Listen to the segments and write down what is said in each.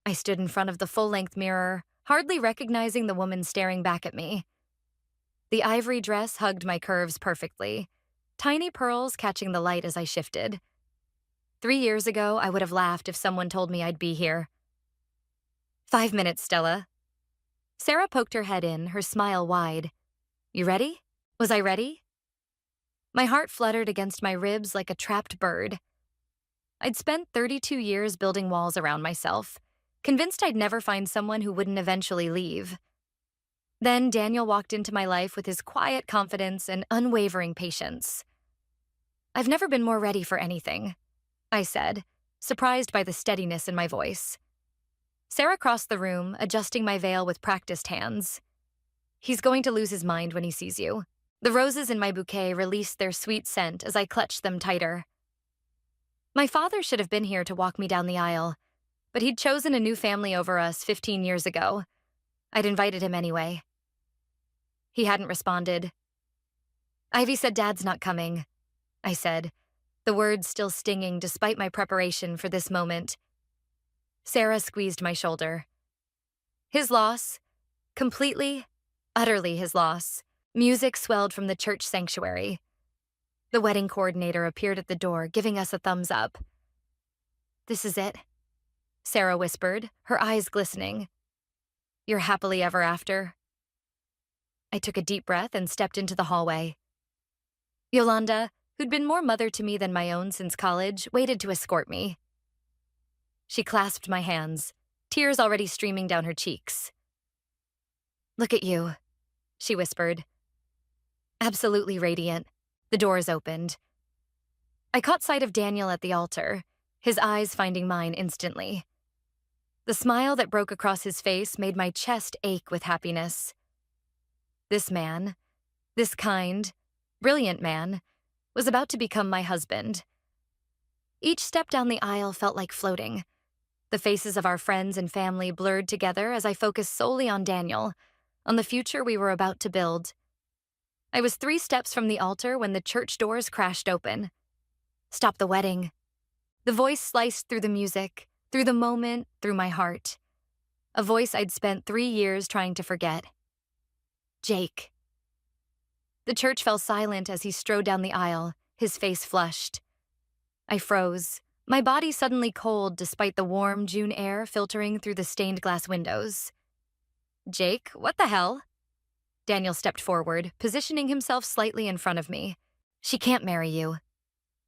I stood in front of the full-length mirror, hardly recognizing the woman staring back at me. The ivory dress hugged my curves perfectly, tiny pearls catching the light as I shifted. 3 years ago, I would have laughed if someone told me I'd be here. 5 minutes, Stella. Sarah poked her head in, her smile wide. You ready? Was I ready? My heart fluttered against my ribs like a trapped bird. I'd spent 32 years building walls around myself, convinced I'd never find someone who wouldn't eventually leave. Then Daniel walked into my life with his quiet confidence and unwavering patience. I've never been more ready for anything, I said, surprised by the steadiness in my voice. Sarah crossed the room, adjusting my veil with practiced hands. He's going to lose his mind when he sees you. The roses in my bouquet released their sweet scent as I clutched them tighter. My father should have been here to walk me down the aisle, but he'd chosen a new family over us 15 years ago. I'd invited him anyway. He hadn't responded. Ivy said Dad's not coming, I said, the words still stinging despite my preparation for this moment. Sarah squeezed my shoulder. His loss. Completely, utterly his loss. Music swelled from the church sanctuary. The wedding coordinator appeared at the door, giving us a thumbs up. This is it, Sarah whispered, her eyes glistening. You're happily ever after. I took a deep breath and stepped into the hallway. Yolanda, who'd been more mother to me than my own since college, waited to escort me. She clasped my hands, tears already streaming down her cheeks. Look at you, she whispered. Absolutely radiant. The doors opened. I caught sight of Daniel at the altar, his eyes finding mine instantly. The smile that broke across his face made my chest ache with happiness. This man, this kind, brilliant man, was about to become my husband. Each step down the aisle felt like floating. The faces of our friends and family blurred together as I focused solely on Daniel, on the future we were about to build. I was 3 steps from the altar when the church doors crashed open. Stop the wedding. The voice sliced through the music, through the moment, through my heart. A voice I'd spent 3 years trying to forget. Jake. The church fell silent as he strode down the aisle, his face flushed. I froze, my body suddenly cold despite the warm June air filtering through the stained glass windows. Jake, what the hell? Daniel stepped forward, positioning himself slightly in front of me. She can't marry you,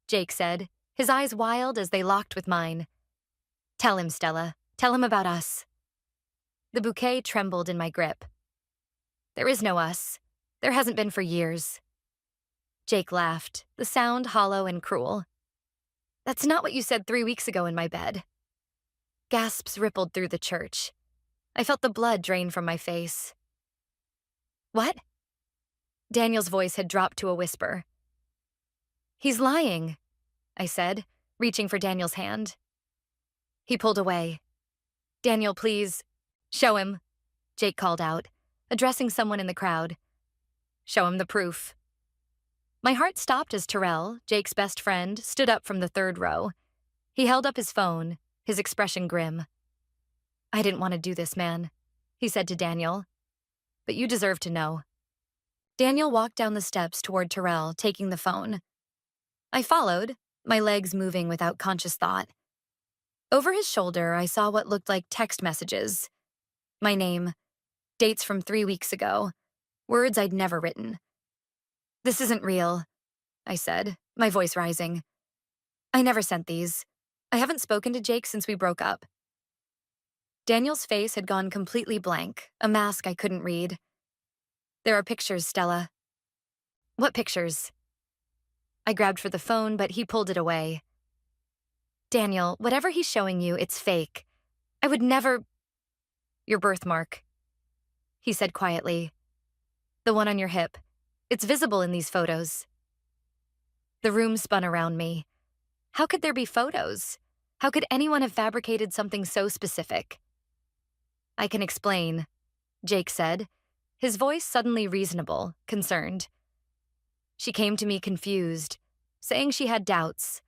Jake said, his eyes wild as they locked with mine. Tell him, Stella. Tell him about us. The bouquet trembled in my grip. There is no us. There hasn't been for years. Jake laughed, the sound hollow and cruel. That's not what you said 3 weeks ago in my bed. Gasps rippled through the church. I felt the blood drain from my face. What? Daniel's voice had dropped to a whisper. He's lying, I said, reaching for Daniel's hand. He pulled away. Daniel, please. Show him, Jake called out, addressing someone in the crowd. Show him the proof. My heart stopped as Terrell, Jake's best friend, stood up from the 3rd row. He held up his phone, his expression grim. I didn't want to do this, man, he said to Daniel. But you deserve to know. Daniel walked down the steps toward Terrell, taking the phone. I followed, my legs moving without conscious thought. Over his shoulder, I saw what looked like text messages. My name, dates from 3 weeks ago, words I'd never written. This isn't real, I said, my voice rising. I never sent these. I haven't spoken to Jake since we broke up. Daniel's face had gone completely blank, a mask I couldn't read. There are pictures, Stella. What pictures? I grabbed for the phone, but he pulled it away. Daniel, whatever he's showing you, it's fake. I would never... Your birthmark, he said quietly. The one on your hip. It's visible in these photos. The room spun around me. How could there be photos? How could anyone have fabricated something so specific? I can explain, Jake said, his voice suddenly reasonable, concerned. She came to me confused, saying she had doubts.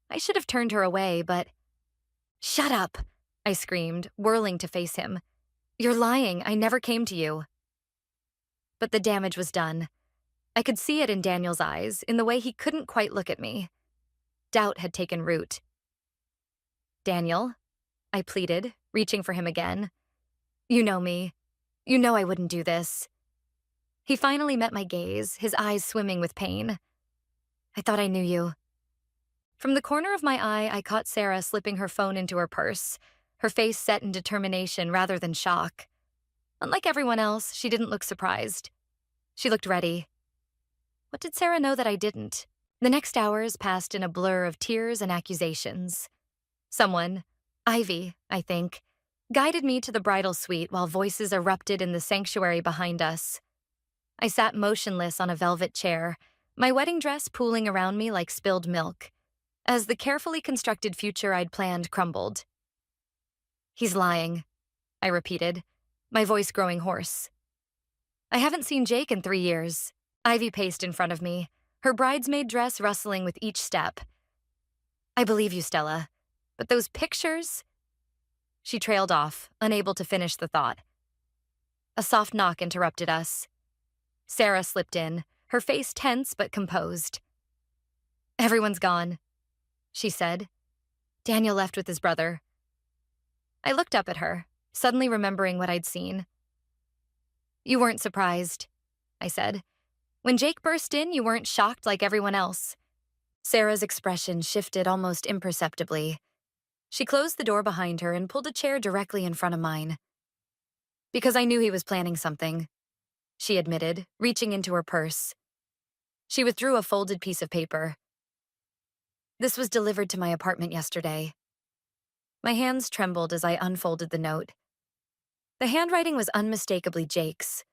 I should have turned her away, but... Shut up, I screamed, whirling to face him. You're lying, I never came to you. But the damage was done. I could see it in Daniel's eyes, in the way he couldn't quite look at me. Doubt had taken root. Daniel, I pleaded, reaching for him again. You know me. You know I wouldn't do this. He finally met my gaze, his eyes swimming with pain. I thought I knew you. From the corner of my eye, I caught Sarah slipping her phone into her purse, her face set in determination rather than shock. Unlike everyone else, she didn't look surprised. She looked ready. What did Sarah know that I didn't? The next hours passed in a blur of tears and accusations. Someone, Ivy, I think, guided me to the bridal suite while voices erupted in the sanctuary behind us. I sat motionless on a velvet chair, my wedding dress pooling around me like spilled milk, as the carefully constructed future I'd planned crumbled. He's lying, I repeated, my voice growing hoarse. I haven't seen Jake in 3 years. Ivy paced in front of me, her bridesmaid dress rustling with each step. I believe you, Stella, but those pictures... She trailed off, unable to finish the thought. A soft knock interrupted us. Sarah slipped in, her face tense but composed. Everyone's gone, she said. Daniel left with his brother. I looked up at her, suddenly remembering what I'd seen. You weren't surprised, I said. When Jake burst in, you weren't shocked like everyone else. Sarah's expression shifted almost imperceptibly. She closed the door behind her and pulled a chair directly in front of mine. Because I knew he was planning something, she admitted, reaching into her purse. She withdrew a folded piece of paper. This was delivered to my apartment yesterday. My hands trembled as I unfolded the note. The handwriting was unmistakably Jake's,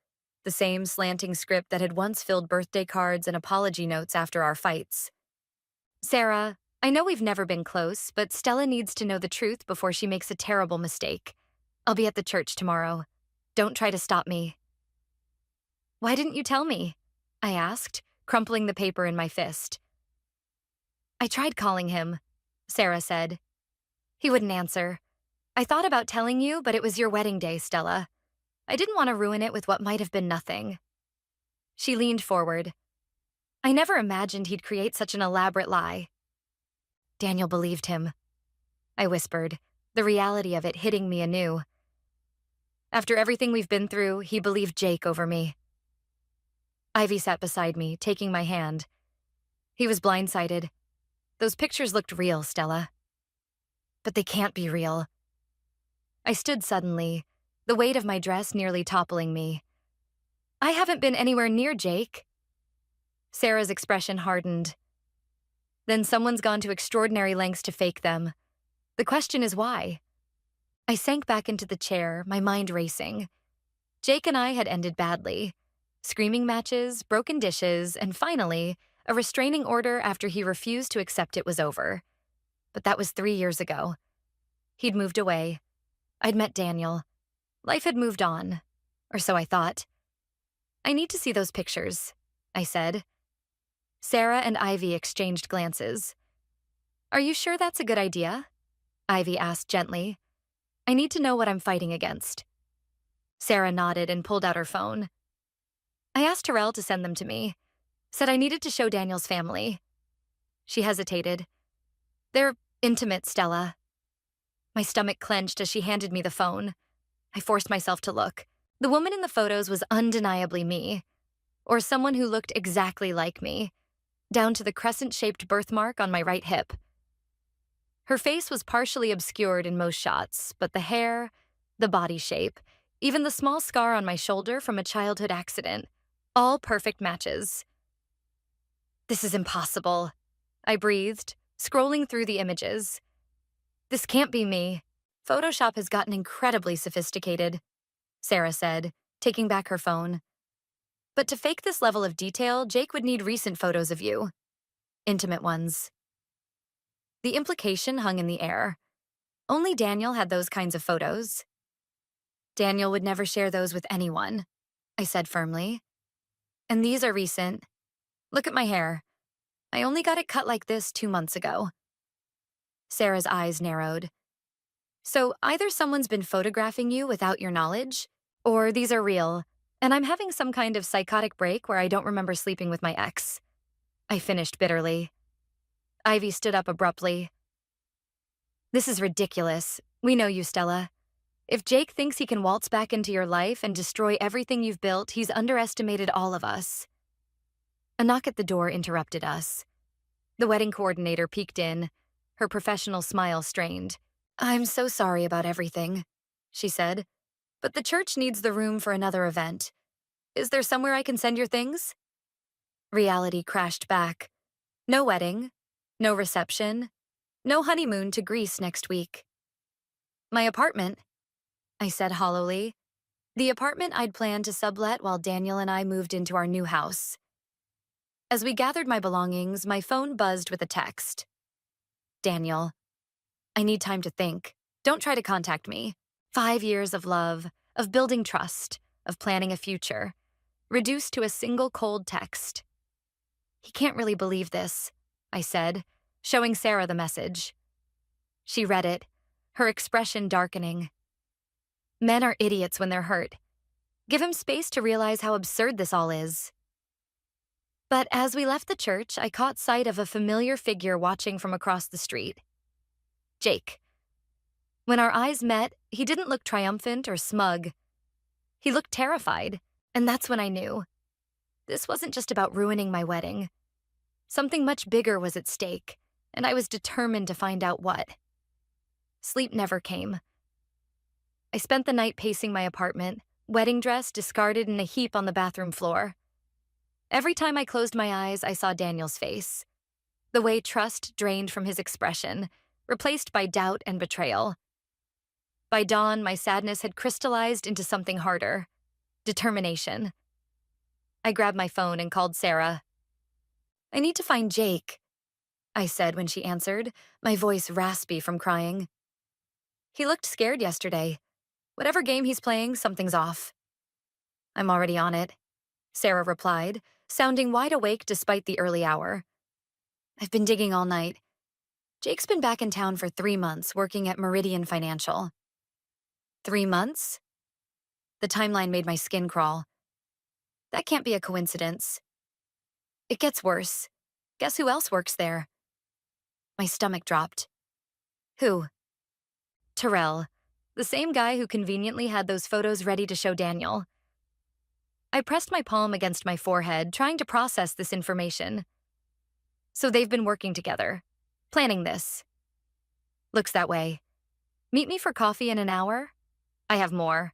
the same slanting script that had once filled birthday cards and apology notes after our fights. Sarah, I know we've never been close, but Stella needs to know the truth before she makes a terrible mistake. I'll be at the church tomorrow. Don't try to stop me. Why didn't you tell me? I asked, crumpling the paper in my fist. I tried calling him, Sarah said. He wouldn't answer. I thought about telling you, but it was your wedding day, Stella. I didn't want to ruin it with what might have been nothing. She leaned forward. I never imagined he'd create such an elaborate lie. Daniel believed him, I whispered, the reality of it hitting me anew. After everything we've been through, he believed Jake over me. Ivy sat beside me, taking my hand. He was blindsided. Those pictures looked real, Stella. But they can't be real. I stood suddenly, the weight of my dress nearly toppling me. I haven't been anywhere near Jake. Sarah's expression hardened. Then someone's gone to extraordinary lengths to fake them. The question is why? I sank back into the chair, my mind racing. Jake and I had ended badly. Screaming matches, broken dishes, and finally, a restraining order after he refused to accept it was over. But that was 3 years ago. He'd moved away. I'd met Daniel. Life had moved on, or so I thought. I need to see those pictures, I said. Sarah and Ivy exchanged glances. Are you sure that's a good idea? Ivy asked gently. I need to know what I'm fighting against. Sarah nodded and pulled out her phone. I asked Terrell to send them to me. Said I needed to show Daniel's family. She hesitated. They're intimate, Stella. My stomach clenched as she handed me the phone. I forced myself to look. The woman in the photos was undeniably me, or someone who looked exactly like me, down to the crescent-shaped birthmark on my right hip. Her face was partially obscured in most shots, but the hair, the body shape, even the small scar on my shoulder from a childhood accident, all perfect matches. This is impossible, I breathed, scrolling through the images. This can't be me. Photoshop has gotten incredibly sophisticated, Sarah said, taking back her phone. But to fake this level of detail, Jake would need recent photos of you. Intimate ones. The implication hung in the air. Only Daniel had those kinds of photos. Daniel would never share those with anyone, I said firmly. And these are recent. Look at my hair. I only got it cut like this 2 months ago. Sarah's eyes narrowed. So either someone's been photographing you without your knowledge, or these are real, and I'm having some kind of psychotic break where I don't remember sleeping with my ex. I finished bitterly. Ivy stood up abruptly. This is ridiculous. We know you, Stella. If Jake thinks he can waltz back into your life and destroy everything you've built, he's underestimated all of us. A knock at the door interrupted us. The wedding coordinator peeked in, her professional smile strained. I'm so sorry about everything, she said, but the church needs the room for another event. Is there somewhere I can send your things? Reality crashed back. No wedding, no reception, no honeymoon to Greece next week. My apartment, I said hollowly. The apartment I'd planned to sublet while Daniel and I moved into our new house. As we gathered my belongings, my phone buzzed with a text. Daniel, I need time to think. Don't try to contact me. 5 years of love, of building trust, of planning a future, reduced to a single cold text. He can't really believe this, I said, showing Sarah the message. She read it, her expression darkening. Men are idiots when they're hurt. Give him space to realize how absurd this all is. But as we left the church, I caught sight of a familiar figure watching from across the street. Jake. When our eyes met, he didn't look triumphant or smug. He looked terrified, and that's when I knew. This wasn't just about ruining my wedding. Something much bigger was at stake, and I was determined to find out what. Sleep never came. I spent the night pacing my apartment, wedding dress discarded in a heap on the bathroom floor. Every time I closed my eyes, I saw Daniel's face. The way trust drained from his expression, replaced by doubt and betrayal. By dawn, my sadness had crystallized into something harder. Determination. I grabbed my phone and called Sarah. I need to find Jake, I said when she answered, my voice raspy from crying. He looked scared yesterday. Whatever game he's playing, something's off. I'm already on it, Sarah replied, sounding wide awake despite the early hour. I've been digging all night. Jake's been back in town for 3 months, working at Meridian Financial. 3 months? The timeline made my skin crawl. That can't be a coincidence. It gets worse. Guess who else works there? My stomach dropped. Who? Terrell, the same guy who conveniently had those photos ready to show Daniel. I pressed my palm against my forehead, trying to process this information. So they've been working together, planning this. Looks that way. Meet me for coffee in an hour? I have more.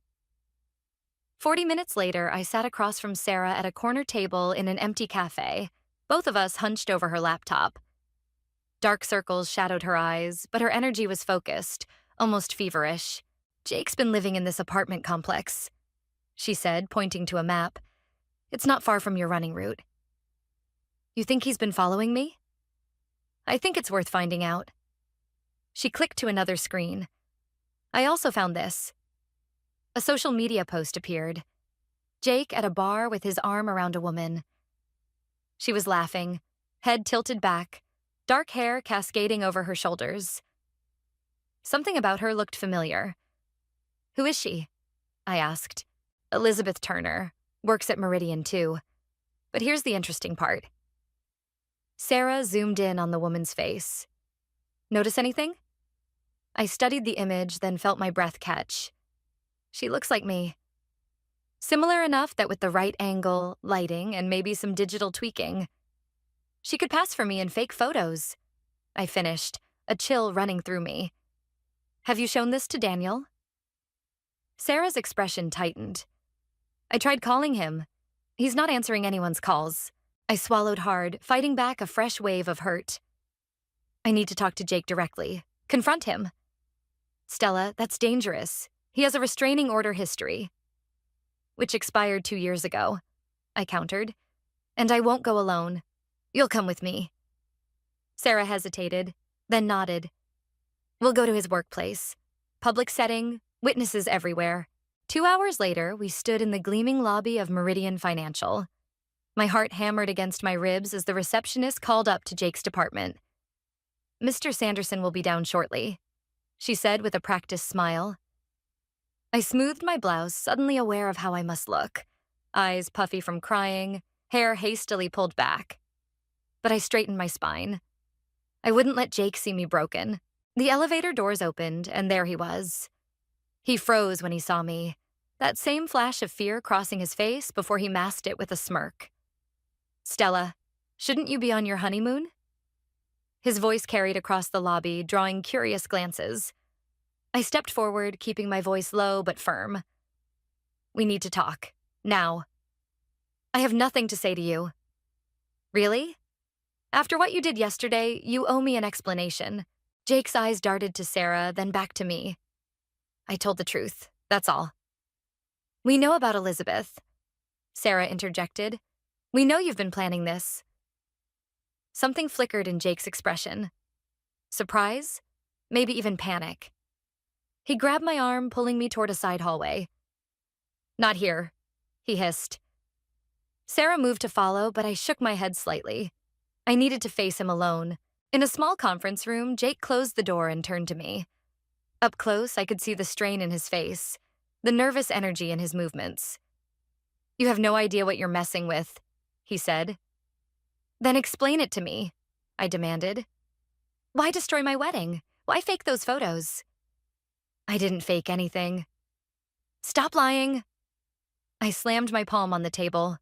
40 minutes later, I sat across from Sarah at a corner table in an empty cafe, both of us hunched over her laptop. Dark circles shadowed her eyes, but her energy was focused, almost feverish. Jake's been living in this apartment complex, she said, pointing to a map. It's not far from your running route. You think he's been following me? I think it's worth finding out. She clicked to another screen. I also found this. A social media post appeared. Jake at a bar with his arm around a woman. She was laughing, head tilted back, dark hair cascading over her shoulders. Something about her looked familiar. Who is she? I asked. Elizabeth Turner. Works at Meridian too. But here's the interesting part. Sarah zoomed in on the woman's face. Notice anything? I studied the image, then felt my breath catch. She looks like me. Similar enough that with the right angle, lighting, and maybe some digital tweaking, she could pass for me in fake photos. I finished, a chill running through me. Have you shown this to Daniel? Sarah's expression tightened. I tried calling him. He's not answering anyone's calls. I swallowed hard, fighting back a fresh wave of hurt. I need to talk to Jake directly. Confront him. Stella, that's dangerous. He has a restraining order history. Which expired 2 years ago, I countered. And I won't go alone. You'll come with me. Sarah hesitated, then nodded. We'll go to his workplace. Public setting, witnesses everywhere. 2 hours later, we stood in the gleaming lobby of Meridian Financial. My heart hammered against my ribs as the receptionist called up to Jake's department. Mr. Sanderson will be down shortly, she said with a practiced smile. I smoothed my blouse, suddenly aware of how I must look. Eyes puffy from crying, hair hastily pulled back. But I straightened my spine. I wouldn't let Jake see me broken. The elevator doors opened, and there he was. He froze when he saw me, that same flash of fear crossing his face before he masked it with a smirk. Stella, shouldn't you be on your honeymoon? His voice carried across the lobby, drawing curious glances. I stepped forward, keeping my voice low but firm. We need to talk. Now. I have nothing to say to you. Really? After what you did yesterday, you owe me an explanation. Jake's eyes darted to Sarah, then back to me. I told the truth, that's all. We know about Elizabeth, Sarah interjected. We know you've been planning this. Something flickered in Jake's expression. Surprise? Maybe even panic. He grabbed my arm, pulling me toward a side hallway. Not here, he hissed. Sarah moved to follow, but I shook my head slightly. I needed to face him alone. In a small conference room, Jake closed the door and turned to me. Up close, I could see the strain in his face, the nervous energy in his movements. You have no idea what you're messing with, he said. Then explain it to me, I demanded. Why destroy my wedding? Why fake those photos? I didn't fake anything. Stop lying. I slammed my palm on the table.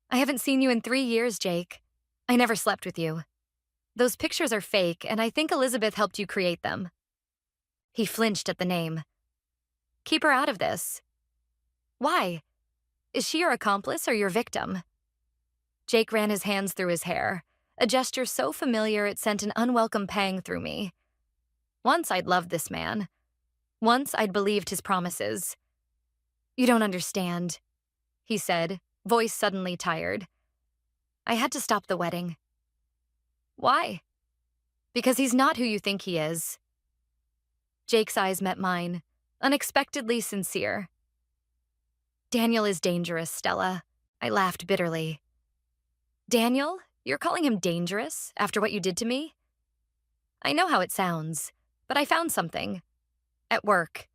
I haven't seen you in 3 years, Jake. I never slept with you. Those pictures are fake, and I think Elizabeth helped you create them. He flinched at the name. Keep her out of this. Why? Is she your accomplice or your victim? Jake ran his hands through his hair, a gesture so familiar it sent an unwelcome pang through me. Once I'd loved this man. Once I'd believed his promises. You don't understand, he said, voice suddenly tired. I had to stop the wedding. Why? Because he's not who you think he is. Jake's eyes met mine, unexpectedly sincere. Daniel is dangerous, Stella. I laughed bitterly. Daniel? You're calling him dangerous after what you did to me? I know how it sounds, but I found something. At work.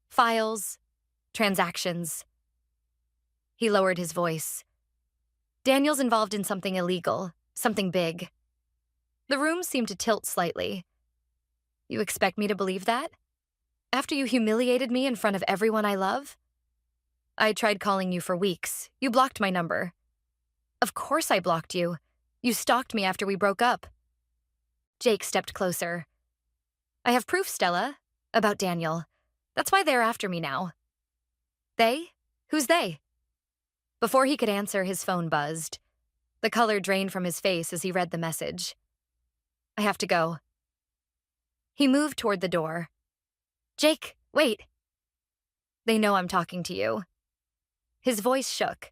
Files. Transactions. He lowered his voice. Daniel's involved in something illegal, something big. The room seemed to tilt slightly. You expect me to believe that? After you humiliated me in front of everyone I love? I tried calling you for weeks. You blocked my number. Of course I blocked you. You stalked me after we broke up. Jake stepped closer. I have proof, Stella, about Daniel. That's why they're after me now. They? Who's they? Before he could answer, his phone buzzed. The color drained from his face as he read the message. I have to go. He moved toward the door. Jake, wait. They know I'm talking to you. His voice shook.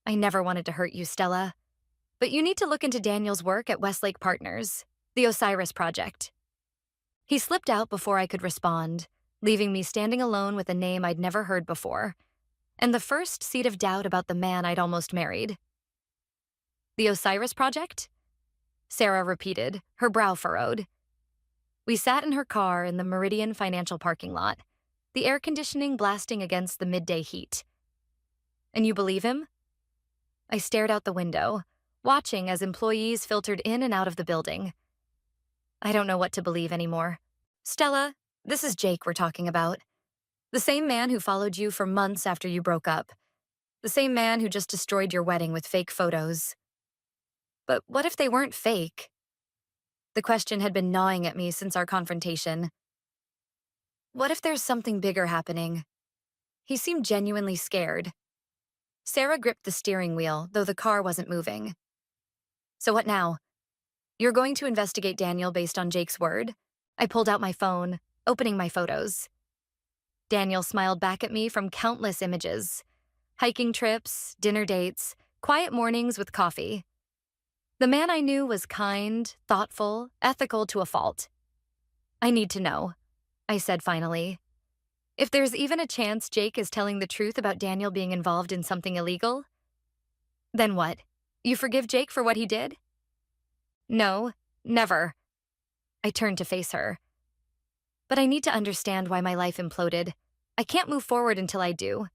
I never wanted to hurt you, Stella. But you need to look into Daniel's work at Westlake Partners, the Osiris Project. He slipped out before I could respond, leaving me standing alone with a name I'd never heard before, and the first seed of doubt about the man I'd almost married. The Osiris Project? Sarah repeated, her brow furrowed. We sat in her car in the Meridian Financial parking lot, the air conditioning blasting against the midday heat. And you believe him? I stared out the window, watching as employees filtered in and out of the building. I don't know what to believe anymore. Stella, this is Jake we're talking about. The same man who followed you for months after you broke up. The same man who just destroyed your wedding with fake photos. But what if they weren't fake? The question had been gnawing at me since our confrontation. What if there's something bigger happening? He seemed genuinely scared. Sarah gripped the steering wheel, though the car wasn't moving. So what now? You're going to investigate Daniel based on Jake's word? I pulled out my phone, opening my photos. Daniel smiled back at me from countless images. Hiking trips, dinner dates, quiet mornings with coffee. The man I knew was kind, thoughtful, ethical to a fault. I need to know, I said finally. If there's even a chance Jake is telling the truth about Daniel being involved in something illegal, then what? You forgive Jake for what he did? No, never. I turned to face her. but I need to understand why my life imploded. I can't move forward until I do.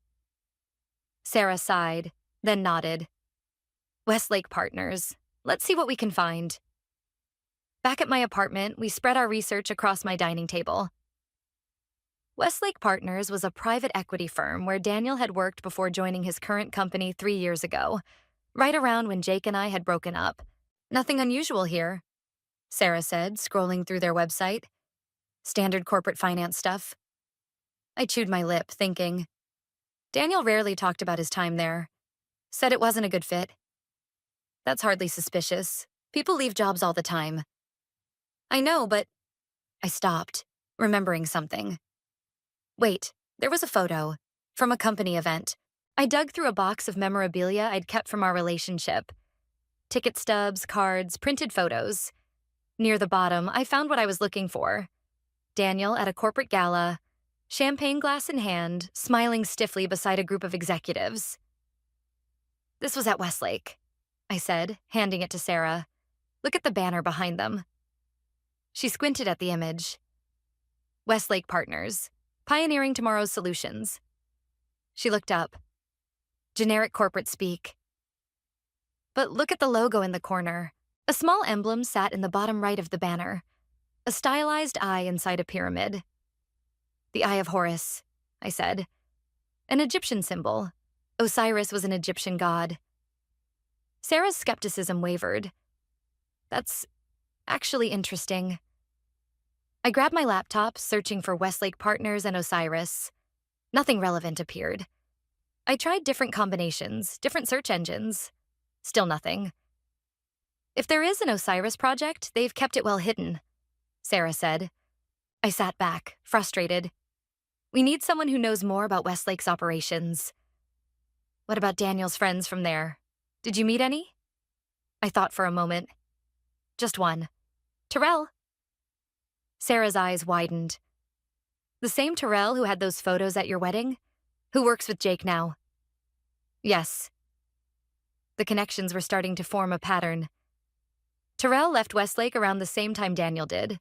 Sarah sighed, then nodded. Westlake Partners. Let's see what we can find. Back at my apartment, we spread our research across my dining table. Westlake Partners was a private equity firm where Daniel had worked before joining his current company 3 years ago, right around when Jake and I had broken up. Nothing unusual here, Sarah said, scrolling through their website. Standard corporate finance stuff. I chewed my lip, thinking. Daniel rarely talked about his time there. Said it wasn't a good fit. That's hardly suspicious. People leave jobs all the time. I know, but I stopped, remembering something. Wait, there was a photo from a company event. I dug through a box of memorabilia I'd kept from our relationship. Ticket stubs, cards, printed photos. Near the bottom, I found what I was looking for. Daniel at a corporate gala, champagne glass in hand, smiling stiffly beside a group of executives. This was at Westlake, I said, handing it to Sarah. Look at the banner behind them. She squinted at the image. Westlake Partners, pioneering tomorrow's solutions. She looked up. Generic corporate speak. But look at the logo in the corner. A small emblem sat in the bottom right of the banner. A stylized eye inside a pyramid. The Eye of Horus, I said. An Egyptian symbol. Osiris was an Egyptian god. Sarah's skepticism wavered. That's actually interesting. I grabbed my laptop, searching for Westlake Partners and Osiris. Nothing relevant appeared. I tried different combinations, different search engines. Still nothing. If there is an Osiris project, they've kept it well hidden, Sarah said. I sat back, frustrated. We need someone who knows more about Westlake's operations. What about Daniel's friends from there? Did you meet any? I thought for a moment. Just one. Terrell. Sarah's eyes widened. The same Terrell who had those photos at your wedding? Who works with Jake now? Yes. The connections were starting to form a pattern. Terrell left Westlake around the same time Daniel did.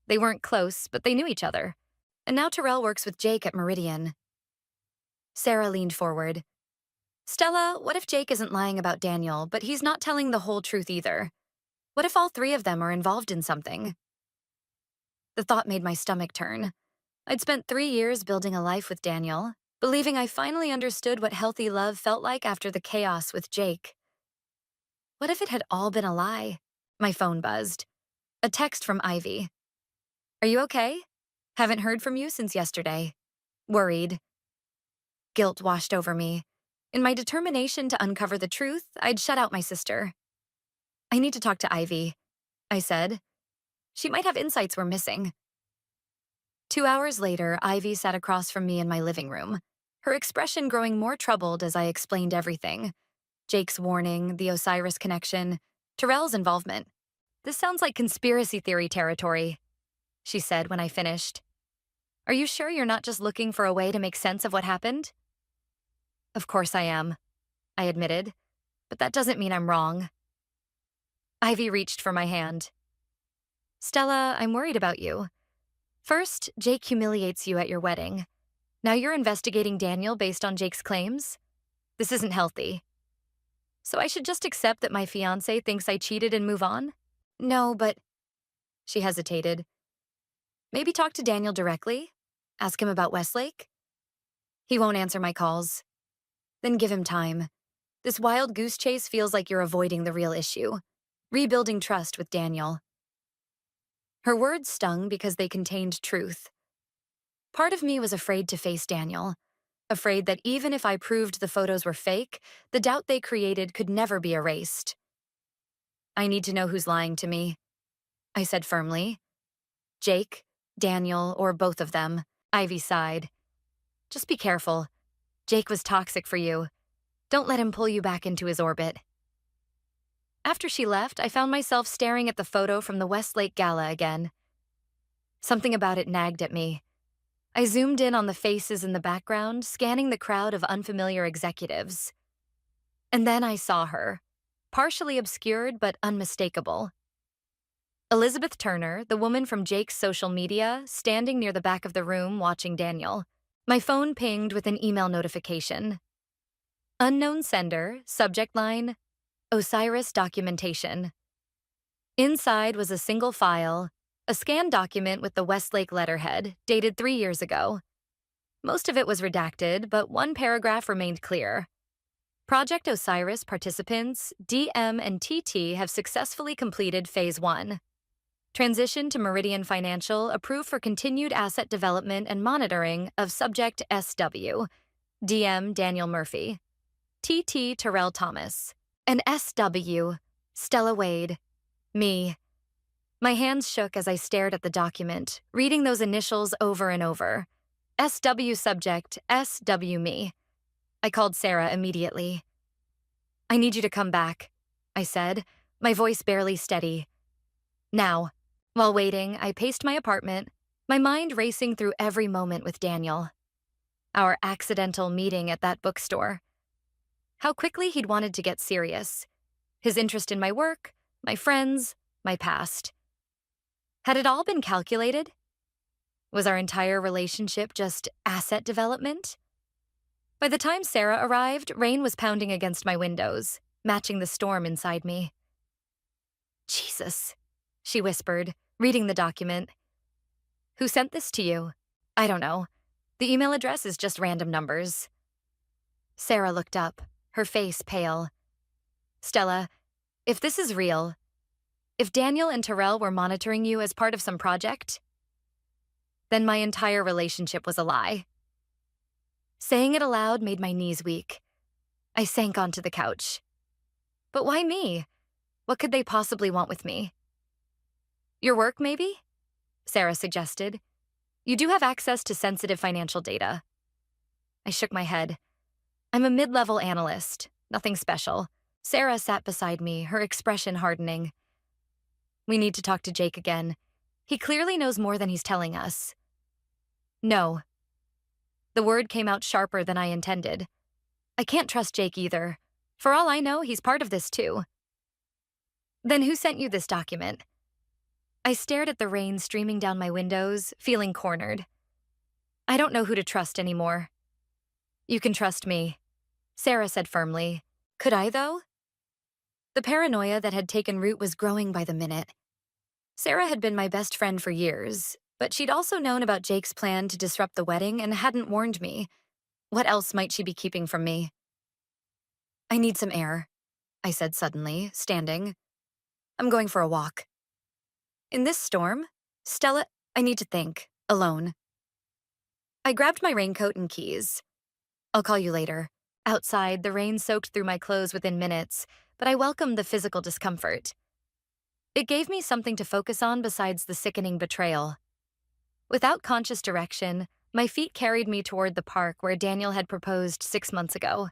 They weren't close, but they knew each other. And now Terrell works with Jake at Meridian. Sarah leaned forward. Stella, what if Jake isn't lying about Daniel, but he's not telling the whole truth either? What if all three of them are involved in something? The thought made my stomach turn. I'd spent 3 years building a life with Daniel, believing I finally understood what healthy love felt like after the chaos with Jake. What if it had all been a lie? My phone buzzed. A text from Ivy. Are you okay? Haven't heard from you since yesterday. Worried. Guilt washed over me. In my determination to uncover the truth, I'd shut out my sister. I need to talk to Ivy, I said. She might have insights we're missing. 2 hours later, Ivy sat across from me in my living room, her expression growing more troubled as I explained everything. Jake's warning, the Osiris connection, Terrell's involvement. This sounds like conspiracy theory territory, she said when I finished. Are you sure you're not just looking for a way to make sense of what happened? Of course I am, I admitted, but that doesn't mean I'm wrong. Ivy reached for my hand. Stella, I'm worried about you. First, Jake humiliates you at your wedding. Now you're investigating Daniel based on Jake's claims? This isn't healthy. So I should just accept that my fiancé thinks I cheated and move on? No, but... She hesitated. Maybe talk to Daniel directly? Ask him about Westlake? He won't answer my calls. Then give him time. This wild goose chase feels like you're avoiding the real issue. Rebuilding trust with Daniel. Her words stung because they contained truth. Part of me was afraid to face Daniel, afraid that even if I proved the photos were fake, the doubt they created could never be erased. I need to know who's lying to me, I said firmly. Jake, Daniel, or both of them, Ivy sighed. Just be careful. Jake was toxic for you. Don't let him pull you back into his orbit. After she left, I found myself staring at the photo from the Westlake Gala again. Something about it nagged at me. I zoomed in on the faces in the background, scanning the crowd of unfamiliar executives. And then I saw her, partially obscured but unmistakable. Elizabeth Turner, the woman from Jake's social media, standing near the back of the room watching Daniel. My phone pinged with an email notification. Unknown sender, subject line, Osiris documentation. Inside was a single file, a scanned document with the Westlake letterhead, dated 3 years ago. Most of it was redacted, but one paragraph remained clear. Project Osiris participants, DM and TT, have successfully completed Phase 1. Transition to Meridian Financial approved for continued asset development and monitoring of subject SW, DM Daniel Murphy, TT Terrell Thomas, and SW, Stella Wade, me. My hands shook as I stared at the document, reading those initials over and over. SW subject, SW me. I called Sarah immediately. I need you to come back, I said, my voice barely steady. Now. While waiting, I paced my apartment, my mind racing through every moment with Daniel. Our accidental meeting at that bookstore. How quickly he'd wanted to get serious. His interest in my work, my friends, my past. Had it all been calculated? Was our entire relationship just asset development? By the time Sarah arrived, rain was pounding against my windows, matching the storm inside me. Jesus, she whispered, reading the document. Who sent this to you? I don't know. The email address is just random numbers. Sarah looked up, her face pale. Stella, if this is real, if Daniel and Terrell were monitoring you as part of some project, then my entire relationship was a lie. Saying it aloud made my knees weak. I sank onto the couch. But why me? What could they possibly want with me? Your work, maybe? Sarah suggested. You do have access to sensitive financial data. I shook my head. I'm a mid-level analyst, nothing special. Sarah sat beside me, her expression hardening. We need to talk to Jake again. He clearly knows more than he's telling us. No. The word came out sharper than I intended. I can't trust Jake either. For all I know, he's part of this too. Then who sent you this document? I stared at the rain streaming down my windows, feeling cornered. I don't know who to trust anymore. You can trust me, Sarah said firmly. Could I, though? The paranoia that had taken root was growing by the minute. Sarah had been my best friend for years, but she'd also known about Jake's plan to disrupt the wedding and hadn't warned me. What else might she be keeping from me? I need some air, I said suddenly, standing. I'm going for a walk. In this storm? Stella, I need to think, alone. I grabbed my raincoat and keys. I'll call you later. Outside, the rain soaked through my clothes within minutes, but I welcomed the physical discomfort. It gave me something to focus on besides the sickening betrayal. Without conscious direction, my feet carried me toward the park where Daniel had proposed 6 months ago.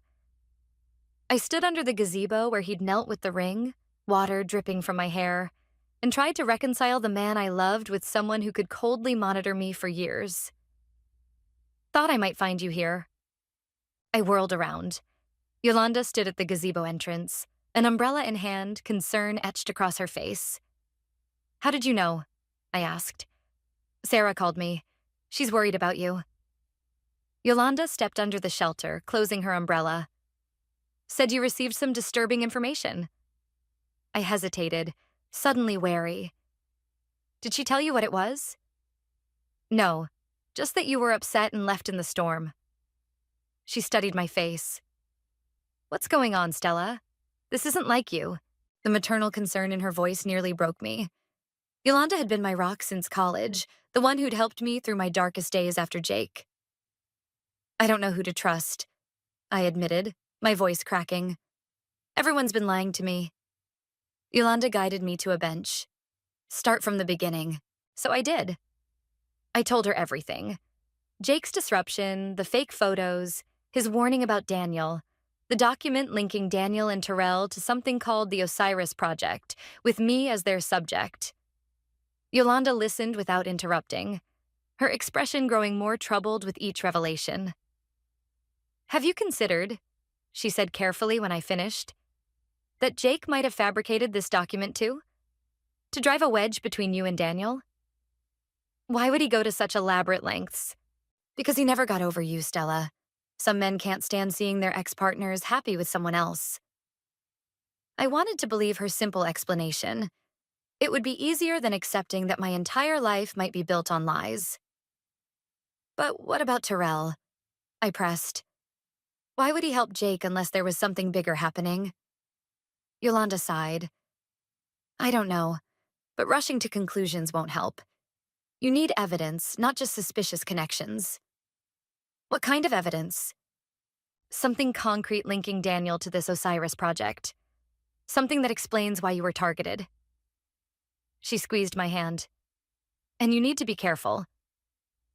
I stood under the gazebo where he'd knelt with the ring, water dripping from my hair, and tried to reconcile the man I loved with someone who could coldly monitor me for years. Thought I might find you here. I whirled around. Yolanda stood at the gazebo entrance, an umbrella in hand, concern etched across her face. How did you know? I asked. Sarah called me. She's worried about you. Yolanda stepped under the shelter, closing her umbrella. Said you received some disturbing information. I hesitated, suddenly wary. Did she tell you what it was? No, just that you were upset and left in the storm. She studied my face. What's going on, Stella? This isn't like you. The maternal concern in her voice nearly broke me. Yolanda had been my rock since college, the one who'd helped me through my darkest days after Jake. I don't know who to trust, I admitted, my voice cracking. Everyone's been lying to me. Yolanda guided me to a bench. Start from the beginning. So I did. I told her everything. Jake's disruption, the fake photos, his warning about Daniel, the document linking Daniel and Terrell to something called the Osiris Project, with me as their subject. Yolanda listened without interrupting, her expression growing more troubled with each revelation. Have you considered, she said carefully when I finished, that Jake might have fabricated this document too? To drive a wedge between you and Daniel? Why would he go to such elaborate lengths? Because he never got over you, Stella. Some men can't stand seeing their ex-partners happy with someone else. I wanted to believe her simple explanation. It would be easier than accepting that my entire life might be built on lies. But what about Terrell? I pressed. Why would he help Jake unless there was something bigger happening? Yolanda sighed. I don't know, but rushing to conclusions won't help. You need evidence, not just suspicious connections. What kind of evidence? Something concrete linking Daniel to this Osiris project. Something that explains why you were targeted. She squeezed my hand. And you need to be careful.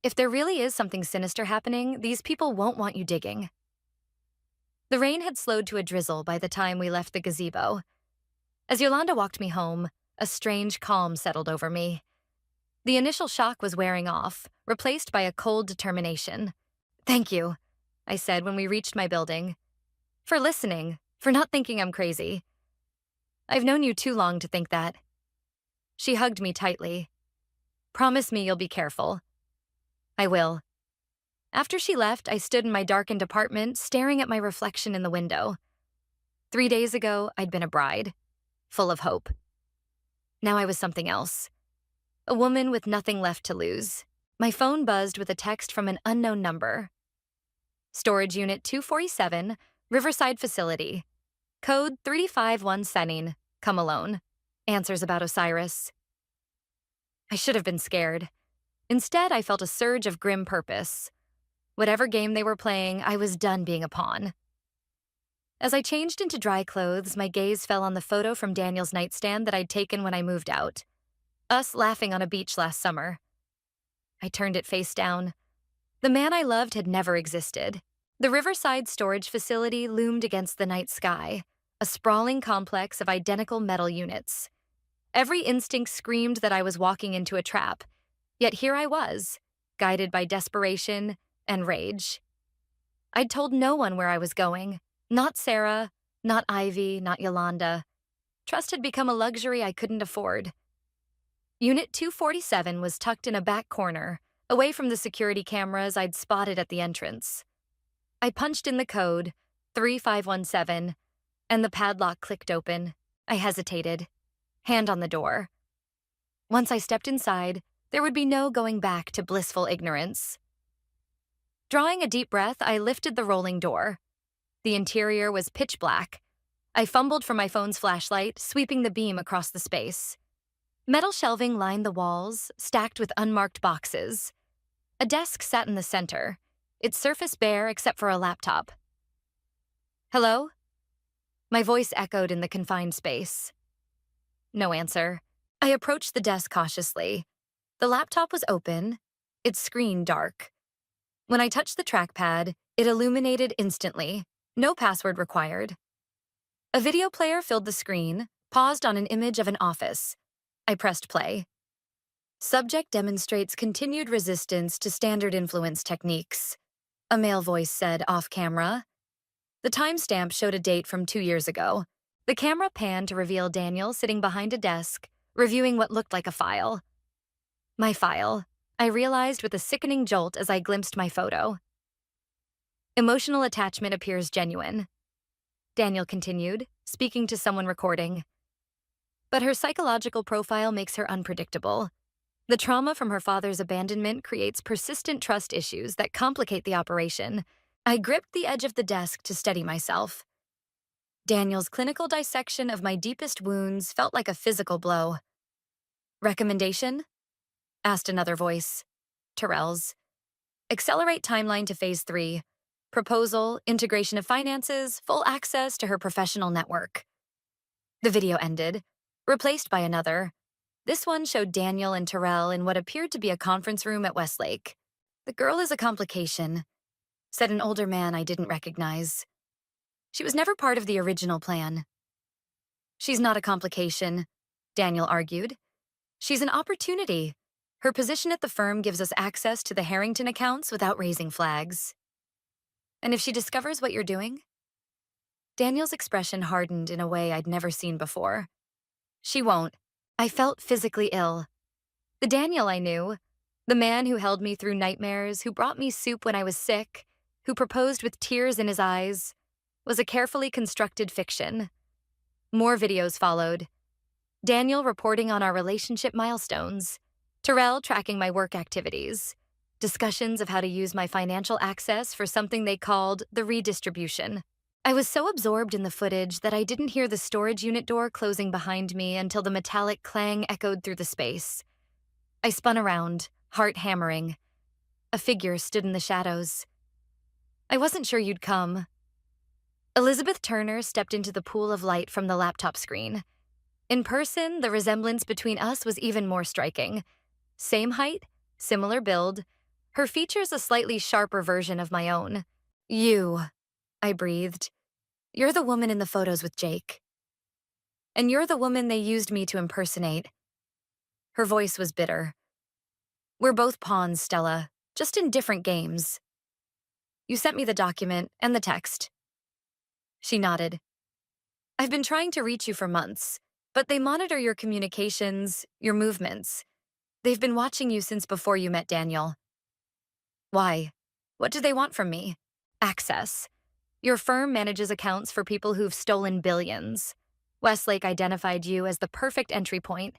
If there really is something sinister happening, these people won't want you digging. The rain had slowed to a drizzle by the time we left the gazebo. As Yolanda walked me home, a strange calm settled over me. The initial shock was wearing off, replaced by a cold determination. Thank you, I said when we reached my building. For listening, for not thinking I'm crazy. I've known you too long to think that. She hugged me tightly. Promise me you'll be careful. I will. After she left, I stood in my darkened apartment, staring at my reflection in the window. 3 days ago, I'd been a bride, full of hope. Now I was something else. A woman with nothing left to lose. My phone buzzed with a text from an unknown number. Storage Unit 247, Riverside Facility. Code 3517, come alone. Answers about Osiris. I should have been scared. Instead, I felt a surge of grim purpose. Whatever game they were playing, I was done being a pawn. As I changed into dry clothes, my gaze fell on the photo from Daniel's nightstand that I'd taken when I moved out. Us laughing on a beach last summer. I turned it face down. The man I loved had never existed. The Riverside storage facility loomed against the night sky, a sprawling complex of identical metal units. Every instinct screamed that I was walking into a trap, yet here I was, guided by desperation and rage. I'd told no one where I was going. Not Sarah, not Ivy, not Yolanda. Trust had become a luxury I couldn't afford. Unit 247 was tucked in a back corner, away from the security cameras I'd spotted at the entrance. I punched in the code, 3517, and the padlock clicked open. I hesitated, hand on the door. Once I stepped inside, there would be no going back to blissful ignorance. Drawing a deep breath, I lifted the rolling door. The interior was pitch black. I fumbled for my phone's flashlight, sweeping the beam across the space. Metal shelving lined the walls, stacked with unmarked boxes. A desk sat in the center, its surface bare except for a laptop. Hello? My voice echoed in the confined space. No answer. I approached the desk cautiously. The laptop was open, its screen dark. When I touched the trackpad, it illuminated instantly. No password required. A video player filled the screen, paused on an image of an office. I pressed play. Subject demonstrates continued resistance to standard influence techniques, a male voice said off-camera. The timestamp showed a date from 2 years ago. The camera panned to reveal Daniel sitting behind a desk, reviewing what looked like a file. My file, I realized with a sickening jolt as I glimpsed my photo. Emotional attachment appears genuine. Daniel continued, speaking to someone recording. But her psychological profile makes her unpredictable. The trauma from her father's abandonment creates persistent trust issues that complicate the operation. I gripped the edge of the desk to steady myself. Daniel's clinical dissection of my deepest wounds felt like a physical blow. Recommendation? Asked another voice. Terrell's. Accelerate timeline to phase 3. Proposal, integration of finances, full access to her professional network. The video ended, replaced by another. This one showed Daniel and Terrell in what appeared to be a conference room at Westlake. The girl is a complication, said an older man I didn't recognize. She was never part of the original plan. She's not a complication, Daniel argued. She's an opportunity. Her position at the firm gives us access to the Harrington accounts without raising flags. And if she discovers what you're doing? Daniel's expression hardened in a way I'd never seen before. She won't, I felt physically ill. The Daniel I knew, the man who held me through nightmares, who brought me soup when I was sick, who proposed with tears in his eyes, was a carefully constructed fiction. More videos followed. Daniel reporting on our relationship milestones, Terrell tracking my work activities, discussions of how to use my financial access for something they called the redistribution. I was so absorbed in the footage that I didn't hear the storage unit door closing behind me until the metallic clang echoed through the space. I spun around, heart hammering. A figure stood in the shadows. I wasn't sure you'd come. Elizabeth Turner stepped into the pool of light from the laptop screen. In person, the resemblance between us was even more striking. Same height, similar build, her features a slightly sharper version of my own. You, I breathed. You're the woman in the photos with Jake. And you're the woman they used me to impersonate. Her voice was bitter. We're both pawns, Stella, just in different games. You sent me the document and the text. She nodded. I've been trying to reach you for months, but they monitor your communications, your movements. They've been watching you since before you met Daniel. Why? What do they want from me? Access. Your firm manages accounts for people who've stolen billions. Westlake identified you as the perfect entry point.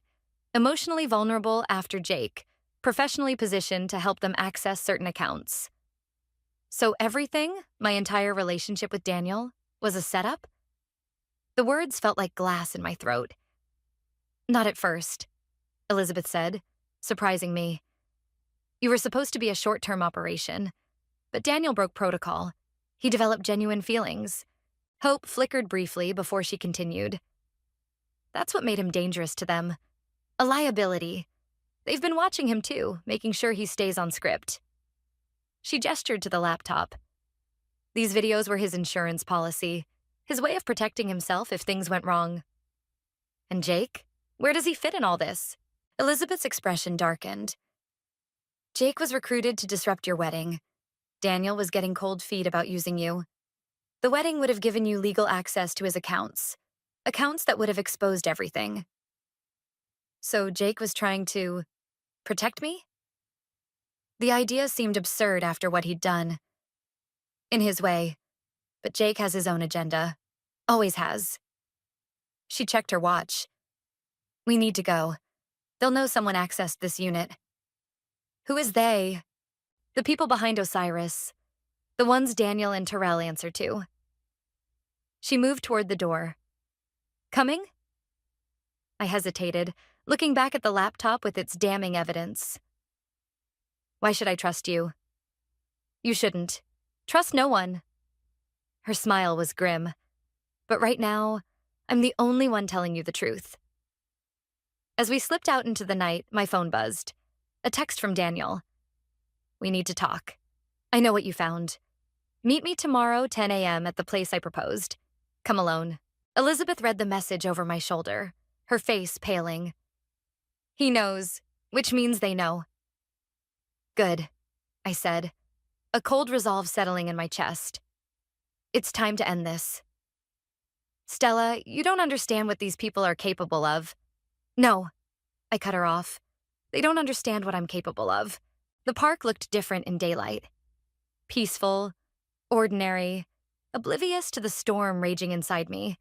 Emotionally vulnerable after Jake, professionally positioned to help them access certain accounts. So everything, my entire relationship with Daniel, was a setup? The words felt like glass in my throat. Not at first, Elizabeth said, surprising me. You were supposed to be a short-term operation, but Daniel broke protocol. He developed genuine feelings. Hope flickered briefly before she continued. That's what made him dangerous to them. A liability. They've been watching him too, making sure he stays on script. She gestured to the laptop. These videos were his insurance policy, his way of protecting himself if things went wrong. And Jake? Where does he fit in all this? Elizabeth's expression darkened. Jake was recruited to disrupt your wedding. Daniel was getting cold feet about using you. The wedding would have given you legal access to his accounts that would have exposed everything. So Jake was trying to protect me? The idea seemed absurd after what he'd done. In his way, but Jake has his own agenda. Always has. She checked her watch. We need to go. They'll know someone accessed this unit. Who is they? The people behind Osiris. The ones Daniel and Terrell answer to. She moved toward the door. Coming? I hesitated, looking back at the laptop with its damning evidence. Why should I trust you? You shouldn't. Trust no one. Her smile was grim. But right now, I'm the only one telling you the truth. As we slipped out into the night, my phone buzzed. A text from Daniel. We need to talk. I know what you found. Meet me tomorrow, 10 a.m. at the place I proposed. Come alone. Elizabeth read the message over my shoulder, her face paling. He knows, which means they know. Good, I said, a cold resolve settling in my chest. It's time to end this. Stella, you don't understand what these people are capable of. No, I cut her off. They don't understand what I'm capable of. The park looked different in daylight. Peaceful, ordinary, oblivious to the storm raging inside me.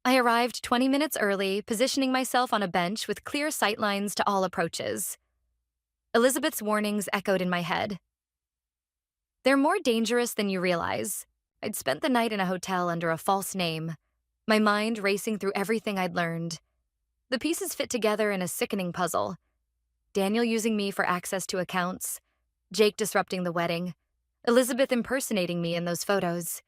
I arrived 20 minutes early, positioning myself on a bench with clear sightlines to all approaches. Elizabeth's warnings echoed in my head. They're more dangerous than you realize. I'd spent the night in a hotel under a false name, my mind racing through everything I'd learned. The pieces fit together in a sickening puzzle. Daniel using me for access to accounts, Jake disrupting the wedding, Elizabeth impersonating me in those photos.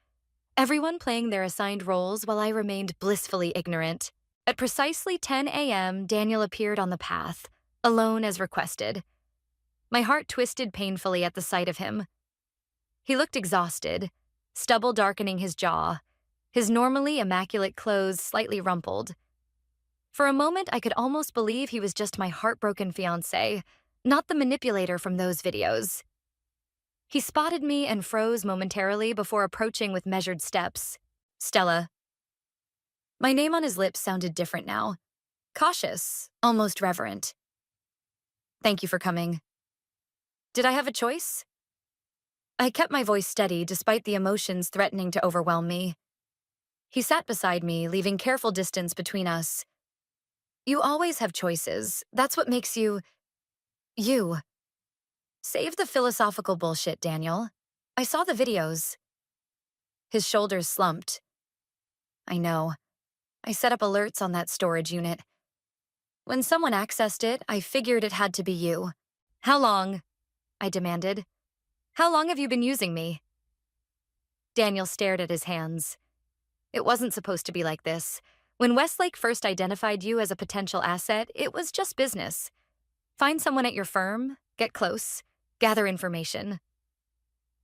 Everyone playing their assigned roles while I remained blissfully ignorant. At precisely 10 a.m., Daniel appeared on the path, alone as requested. My heart twisted painfully at the sight of him. He looked exhausted, stubble darkening his jaw, his normally immaculate clothes slightly rumpled. For a moment, I could almost believe he was just my heartbroken fiancé, not the manipulator from those videos. He spotted me and froze momentarily before approaching with measured steps. Stella. My name on his lips sounded different now. cautious, almost reverent. Thank you for coming. Did I have a choice? I kept my voice steady despite the emotions threatening to overwhelm me. He sat beside me, leaving careful distance between us. You always have choices. That's what makes you, you. Save the philosophical bullshit, Daniel. I saw the videos. His shoulders slumped. I know. I set up alerts on that storage unit. When someone accessed it, I figured it had to be you. How long? I demanded. How long have you been using me? Daniel stared at his hands. It wasn't supposed to be like this. When Westlake first identified you as a potential asset, it was just business. Find someone at your firm, get close, gather information.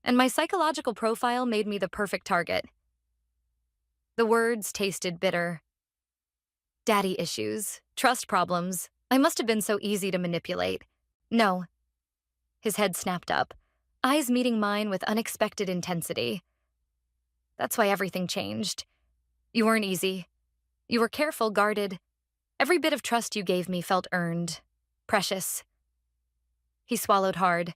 And my psychological profile made me the perfect target. The words tasted bitter. Daddy issues, trust problems. I must have been so easy to manipulate. No. His head snapped up, eyes meeting mine with unexpected intensity. That's why everything changed. You weren't easy. You were careful, guarded. Every bit of trust you gave me felt earned, precious. He swallowed hard.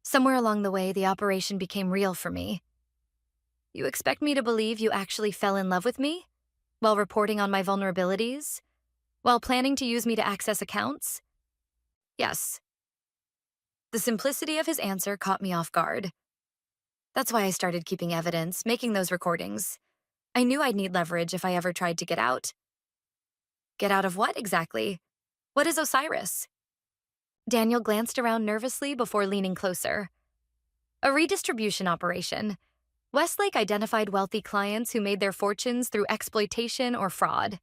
Somewhere along the way, the operation became real for me. You expect me to believe you actually fell in love with me? While reporting on my vulnerabilities? While planning to use me to access accounts? Yes. The simplicity of his answer caught me off guard. That's why I started keeping evidence, making those recordings. I knew I'd need leverage if I ever tried to get out. Get out of what exactly? What is Osiris? Daniel glanced around nervously before leaning closer. A redistribution operation. Westlake identified wealthy clients who made their fortunes through exploitation or fraud.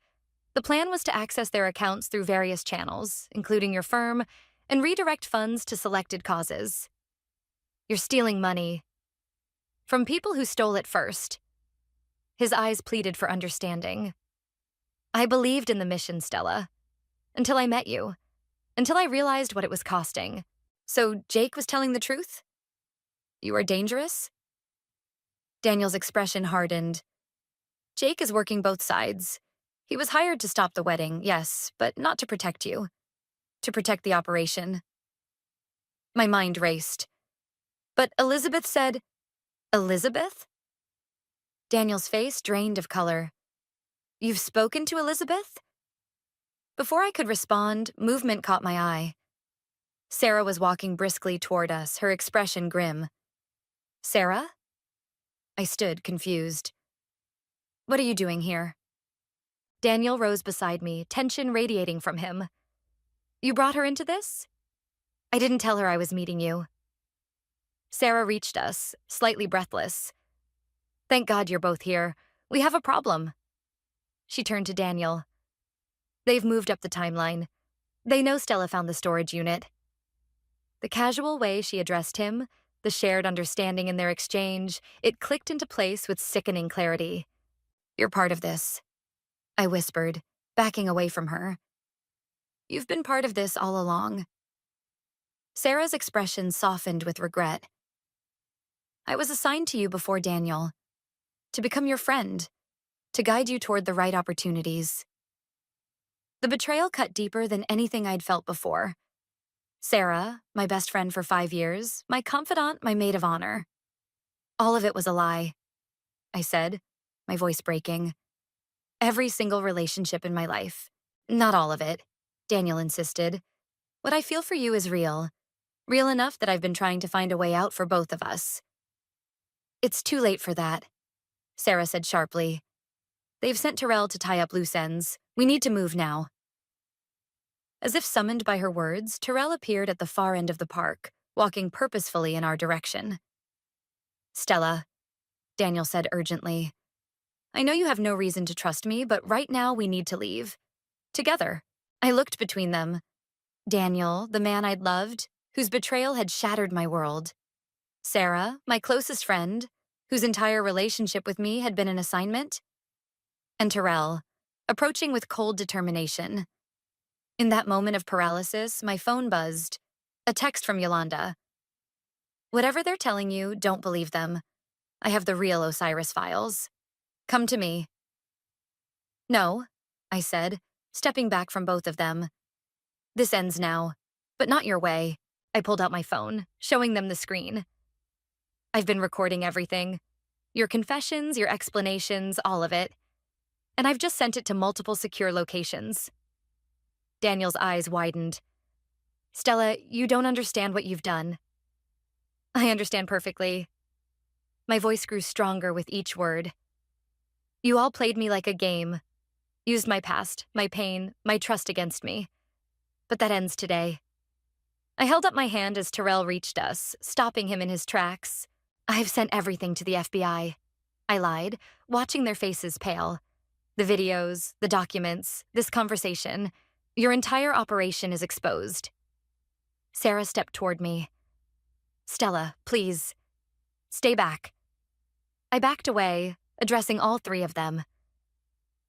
The plan was to access their accounts through various channels, including your firm, and redirect funds to selected causes. You're stealing money from people who stole it first. His eyes pleaded for understanding. I believed in the mission, Stella. Until I met you. Until I realized what it was costing. So Jake was telling the truth? You are dangerous? Daniel's expression hardened. Jake is working both sides. He was hired to stop the wedding, yes, but not to protect you. To protect the operation. My mind raced. But Elizabeth said, Elizabeth? Daniel's face drained of color. You've spoken to Elizabeth? Before I could respond, movement caught my eye. Sarah was walking briskly toward us, her expression grim. Sarah? I stood, confused. What are you doing here? Daniel rose beside me, tension radiating from him. You brought her into this? I didn't tell her I was meeting you. Sarah reached us, slightly breathless. Thank God you're both here. We have a problem. She turned to Daniel. They've moved up the timeline. They know Stella found the storage unit. The casual way she addressed him, the shared understanding in their exchange, it clicked into place with sickening clarity. You're part of this, I whispered, backing away from her. You've been part of this all along. Sarah's expression softened with regret. I was assigned to you before Daniel, to become your friend, to guide you toward the right opportunities. The betrayal cut deeper than anything I'd felt before. Sarah, my best friend for 5 years, my confidant, my maid of honor. All of it was a lie, I said, my voice breaking. Every single relationship in my life. Not all of it, Daniel insisted. What I feel for you is real. Real enough that I've been trying to find a way out for both of us. It's too late for that, Sarah said sharply. They've sent Terrell to tie up loose ends. We need to move now. As if summoned by her words, Terrell appeared at the far end of the park, walking purposefully in our direction. Stella, Daniel said urgently. I know you have no reason to trust me, but right now we need to leave. Together. I looked between them. Daniel, the man I'd loved, whose betrayal had shattered my world. Sarah, my closest friend, whose entire relationship with me had been an assignment. And Terrell, approaching with cold determination. In that moment of paralysis, my phone buzzed. A text from Yolanda. Whatever they're telling you, don't believe them. I have the real Osiris files. Come to me. No, I said, stepping back from both of them. This ends now, but not your way. I pulled out my phone, showing them the screen. I've been recording everything. Your confessions, your explanations, all of it. And I've just sent it to multiple secure locations. Daniel's eyes widened. Stella, you don't understand what you've done. I understand perfectly. My voice grew stronger with each word. You all played me like a game, used my past, my pain, my trust against me. But that ends today. I held up my hand as Terrell reached us, stopping him in his tracks. I've sent everything to the FBI. I lied, watching their faces pale. The videos, the documents, this conversation. Your entire operation is exposed. Sarah stepped toward me. Stella, please. Stay back. I backed away, addressing all three of them.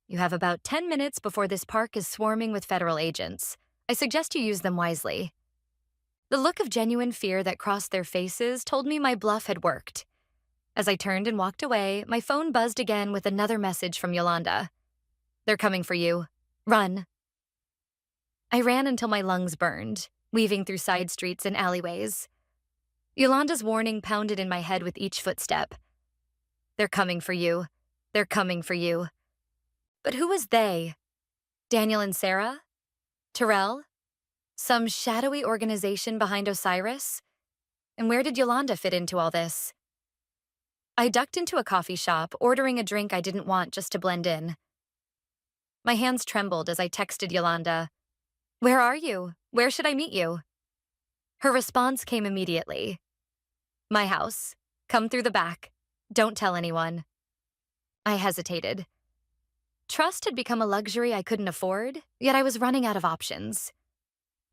You have about 10 minutes before this park is swarming with federal agents. I suggest you use them wisely. The look of genuine fear that crossed their faces told me my bluff had worked. As I turned and walked away, my phone buzzed again with another message from Yolanda. They're coming for you. Run. I ran until my lungs burned, weaving through side streets and alleyways. Yolanda's warning pounded in my head with each footstep. They're coming for you. They're coming for you. But who was they? Daniel and Sarah? Terrell? Some shadowy organization behind Osiris? And where did Yolanda fit into all this? I ducked into a coffee shop, ordering a drink I didn't want just to blend in. My hands trembled as I texted Yolanda, "Where are you? Where should I meet you?" Her response came immediately. "My house. Come through the back. Don't tell anyone." I hesitated. Trust had become a luxury I couldn't afford, yet I was running out of options.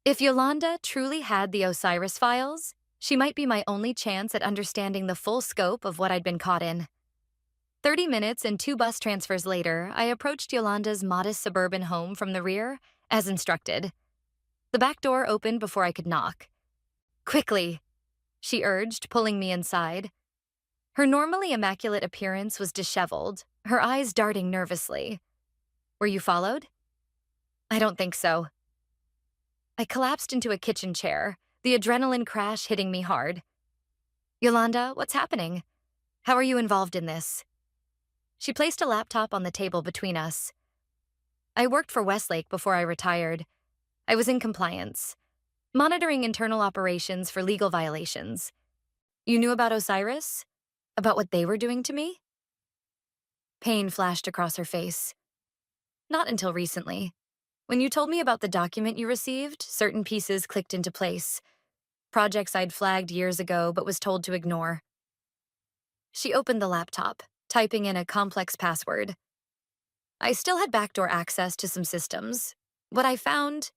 If Yolanda truly had the Osiris files, she might be my only chance at understanding the full scope of what I'd been caught in. 30 minutes and 2 bus transfers later, I approached Yolanda's modest suburban home from the rear, as instructed. The back door opened before I could knock. "Quickly," she urged, pulling me inside. Her normally immaculate appearance was disheveled, her eyes darting nervously. "Were you followed?" "I don't think so." I collapsed into a kitchen chair, the adrenaline crash hitting me hard. "Yolanda, what's happening? How are you involved in this?" She placed a laptop on the table between us. "I worked for Westlake before I retired. I was in compliance, monitoring internal operations for legal violations. You knew about Osiris? About what they were doing to me?" Pain flashed across her face. "Not until recently. When you told me about the document you received, certain pieces clicked into place. Projects I'd flagged years ago but was told to ignore." She opened the laptop, typing in a complex password. "I still had backdoor access to some systems. What I found..."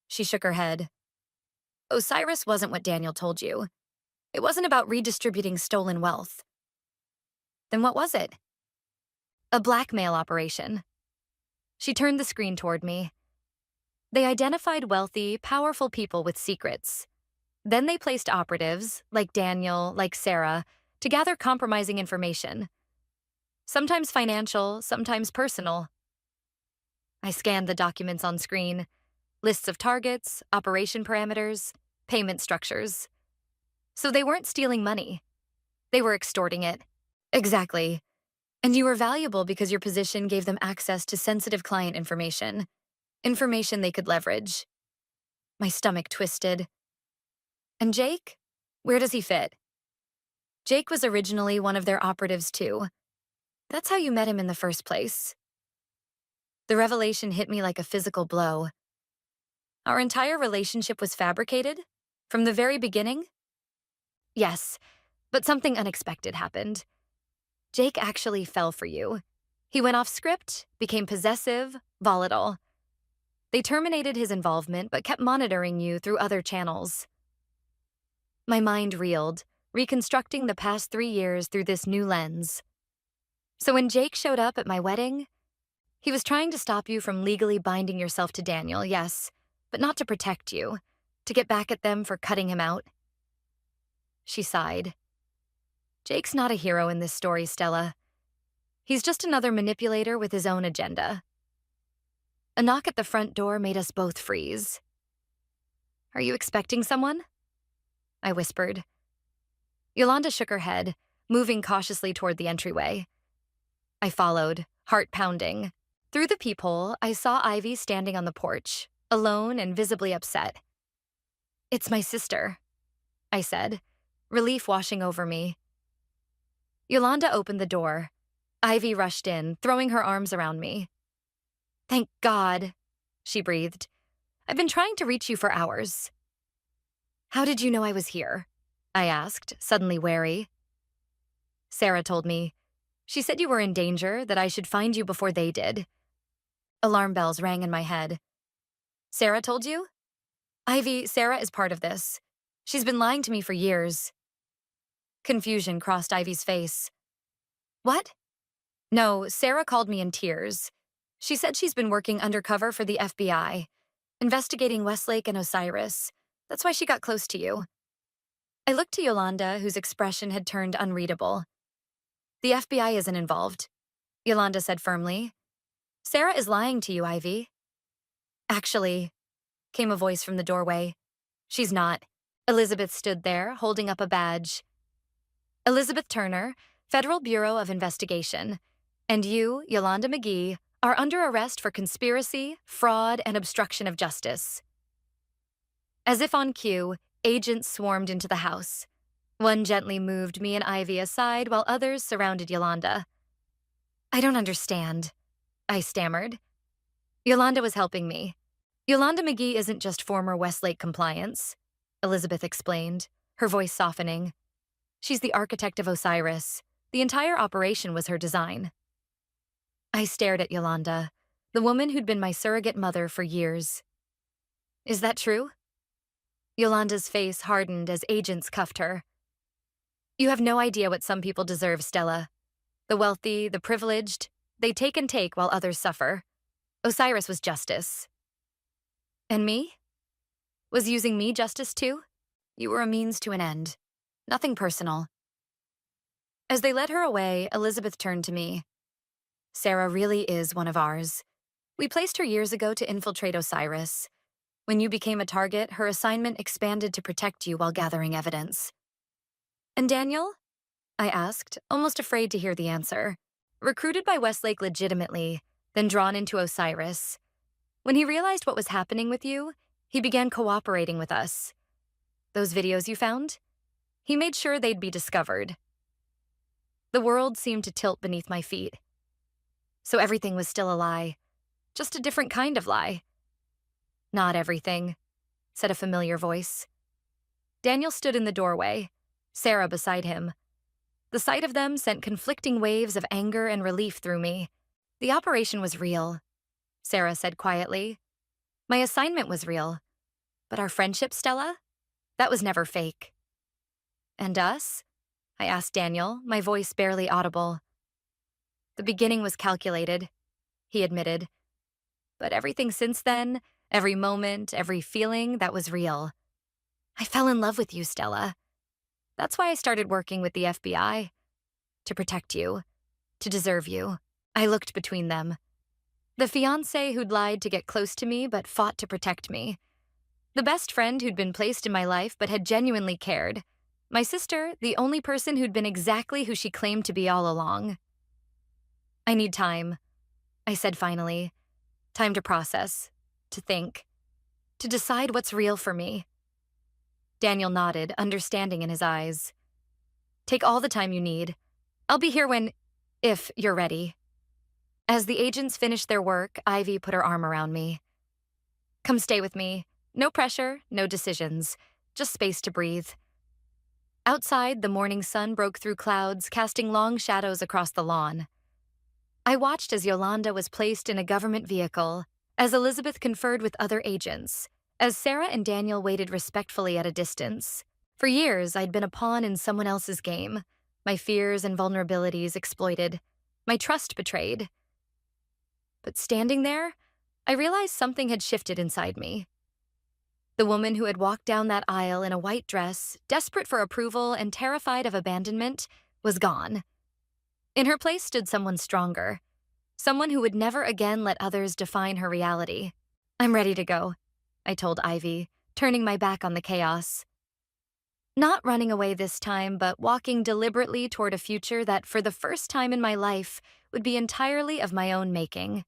She shook her head. "Osiris wasn't what Daniel told you. It wasn't about redistributing stolen wealth." "Then what was it?" "A blackmail operation." She turned the screen toward me. "They identified wealthy, powerful people with secrets. Then they placed operatives, like Daniel, like Sarah, to gather compromising information. Sometimes financial, sometimes personal." I scanned the documents on screen. Lists of targets, operation parameters, payment structures. So they weren't stealing money. They were extorting it. Exactly. And you were valuable because your position gave them access to sensitive client information. Information they could leverage. My stomach twisted. "And Jake? Where does he fit?" "Jake was originally one of their operatives too. That's how you met him in the first place." The revelation hit me like a physical blow. Our entire relationship was fabricated? From the very beginning? Yes, but something unexpected happened. Jake actually fell for you. He went off script, became possessive, volatile. They terminated his involvement but kept monitoring you through other channels. My mind reeled, reconstructing the past 3 years through this new lens. So when Jake showed up at my wedding, he was trying to stop you from legally binding yourself to Daniel, yes, but not to protect you, to get back at them for cutting him out. She sighed. "Jake's not a hero in this story, Stella. He's just another manipulator with his own agenda." A knock at the front door made us both freeze. "Are you expecting someone?" I whispered. Yolanda shook her head, moving cautiously toward the entryway. I followed, heart pounding. Through the peephole, I saw Ivy standing on the porch, alone and visibly upset. "It's my sister," I said, relief washing over me. Yolanda opened the door. Ivy rushed in, throwing her arms around me. "Thank God," she breathed. "I've been trying to reach you for hours." "How did you know I was here?" I asked, suddenly wary. "Sarah told me. She said you were in danger, that I should find you before they did." Alarm bells rang in my head. "Sarah told you?" "Ivy, Sarah is part of this. She's been lying to me for years." Confusion crossed Ivy's face. "What?" "No, Sarah called me in tears. She said she's been working undercover for the FBI, investigating Westlake and Osiris. That's why she got close to you." I looked to Yolanda, whose expression had turned unreadable. "The FBI isn't involved," Yolanda said firmly. "Sarah is lying to you, Ivy." "Actually," came a voice from the doorway. "She's not." Elizabeth stood there, holding up a badge. "Elizabeth Turner, Federal Bureau of Investigation. And you, Yolanda McGee, are under arrest for conspiracy, fraud, and obstruction of justice." As if on cue, agents swarmed into the house. One gently moved me and Ivy aside while others surrounded Yolanda. "I don't understand," I stammered. Yolanda was helping me. "Yolanda McGee isn't just former Westlake compliance," Elizabeth explained, her voice softening. "She's the architect of Osiris. The entire operation was her design." I stared at Yolanda, the woman who'd been my surrogate mother for years. "Is that true?" Yolanda's face hardened as agents cuffed her. "You have no idea what some people deserve, Stella. The wealthy, the privileged, they take and take while others suffer. Osiris was justice." "And me? Was using me justice too? You were a means to an end. Nothing personal." As they led her away, Elizabeth turned to me. "Sarah really is one of ours. We placed her years ago to infiltrate Osiris. When you became a target, her assignment expanded to protect you while gathering evidence." "And Daniel?" I asked, almost afraid to hear the answer. "Recruited by Westlake legitimately, then drawn into Osiris. When he realized what was happening with you, he began cooperating with us. Those videos you found? He made sure they'd be discovered." The world seemed to tilt beneath my feet. So everything was still a lie. Just a different kind of lie. "Not everything," said a familiar voice. Daniel stood in the doorway, Sarah beside him. The sight of them sent conflicting waves of anger and relief through me. "The operation was real," Sarah said quietly. "My assignment was real. But our friendship, Stella? That was never fake." "And us?" I asked Daniel, my voice barely audible. "The beginning was calculated," he admitted. "But everything since then, every moment, every feeling, that was real. I fell in love with you, Stella. That's why I started working with the FBI. To protect you. To deserve you." I looked between them. The fiancé who'd lied to get close to me but fought to protect me. The best friend who'd been placed in my life but had genuinely cared. My sister, the only person who'd been exactly who she claimed to be all along. "I need time," I said finally. "Time to process, to think, to decide what's real for me." Daniel nodded, understanding in his eyes. "Take all the time you need. I'll be here if you're ready." As the agents finished their work, Ivy put her arm around me. "Come stay with me. No pressure, no decisions. Just space to breathe." Outside, the morning sun broke through clouds, casting long shadows across the lawn. I watched as Yolanda was placed in a government vehicle, as Elizabeth conferred with other agents, as Sarah and Daniel waited respectfully at a distance. For years, I'd been a pawn in someone else's game, my fears and vulnerabilities exploited, my trust betrayed. But standing there, I realized something had shifted inside me. The woman who had walked down that aisle in a white dress, desperate for approval and terrified of abandonment, was gone. In her place stood someone stronger, Someone who would never again let others define her reality. I'm ready to go, I told Ivy, turning my back on the chaos. Not running away this time, but walking deliberately toward a future that, for the first time in my life, would be entirely of my own making.